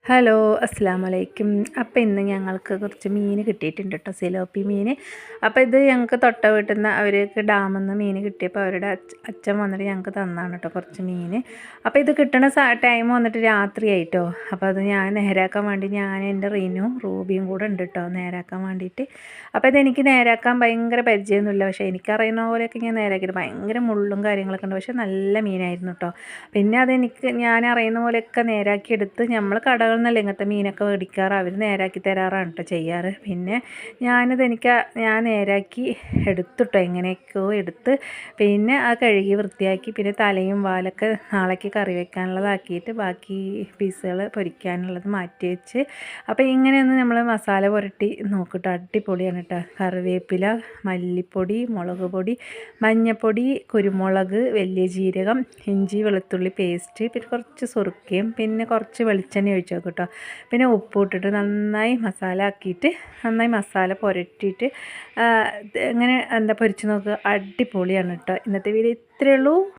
Hello അസ്സലാമലൈക്കും. അപ്പോൾ ഇന്ന് ഞങ്ങൾക്ക് കുറച്ച് മീൻ കിട്ടിയിട്ടുണ്ട് കേട്ടോ, സിലോപ്പി മീൻ. അപ്പോൾ ഇത് ഞങ്ങൾക്ക് തൊട്ട വീട്ടിൽ നിന്ന് അവർക്ക് ഡാമിൽ നിന്ന് മീൻ കിട്ടിയപ്പോൾ അവരുടെ അച്ഛൻ വന്നിട്ട് ഞങ്ങൾക്ക് തന്നാണ് കേട്ടോ കുറച്ച് മീൻ. അപ്പോൾ ഇത് കിട്ടണ ടൈം വന്നിട്ട് രാത്രിയായിട്ടോ. അപ്പോൾ അത് ഞാൻ നേരാക്കാൻ വേണ്ടി എൻ്റെ റീനും റൂബിയും കൂടെ ഉണ്ട് കേട്ടോ നേരാക്കാൻ വേണ്ടിയിട്ട്. അപ്പോൾ ഇതെനിക്ക് നേരാക്കാൻ ഭയങ്കര പരിചയമൊന്നുമില്ല, പക്ഷേ എനിക്കറിയുന്ന പോലെയൊക്കെ ഞാൻ നേരാക്കിയിട്ട് ഭയങ്കര മുള്ളും കാര്യങ്ങളൊക്കെ ഉണ്ട്. പക്ഷേ നല്ല മീനായിരുന്നു കേട്ടോ. പിന്നെ ഞാൻ അറിയുന്ന പോലെയൊക്കെ നേരാക്കി എടുത്ത് നമ്മൾ കടകളിൽ നിന്നല്ല ഇങ്ങനത്തെ മീനൊക്കെ മേടിക്കാറ്, അവർ നേരാക്കി തരാറാണ് കേട്ടോ ചെയ്യാറ്. പിന്നെ ഞാൻ നേരാക്കി എടുത്തിട്ടോ, എങ്ങനെയൊക്കെയോ എടുത്ത് പിന്നെ ആ കഴുകി വൃത്തിയാക്കി പിന്നെ തലയും വാലൊക്കെ നാളേക്ക് കറി വെക്കാനുള്ളതാക്കിയിട്ട് ബാക്കി പീസുകൾ പൊരിക്കാനുള്ളത് മാറ്റി വെച്ച്. അപ്പോൾ ഇങ്ങനെയൊന്ന് നമ്മൾ മസാല പുരട്ടി നോക്കിട്ടോ, അടിപൊളിയാണ് കേട്ടോ. കറിവേപ്പില, മല്ലിപ്പൊടി, മുളക് പൊടി, മഞ്ഞൾപ്പൊടി, കുരുമുളക്, വലിയ ജീരകം, ഇഞ്ചി വെളുത്തുള്ളി പേസ്റ്റ്, പിന്നെ കുറച്ച് സുറുക്കയും പിന്നെ കുറച്ച് വെളിച്ചെണ്ണ ഒഴിച്ച് വെക്കും കേട്ടോ. പിന്നെ ഉപ്പ് ഇട്ടിട്ട് നന്നായി മസാല ആക്കിയിട്ട് നന്നായി മസാല പുരട്ടിയിട്ട് ഇങ്ങനെ പൊരിച്ച് നോക്കുക, അടിപൊളിയാണ് കേട്ടോ. ഇന്നത്തെ വീഡിയോ ഇത്രയേ ഉള്ളൂ.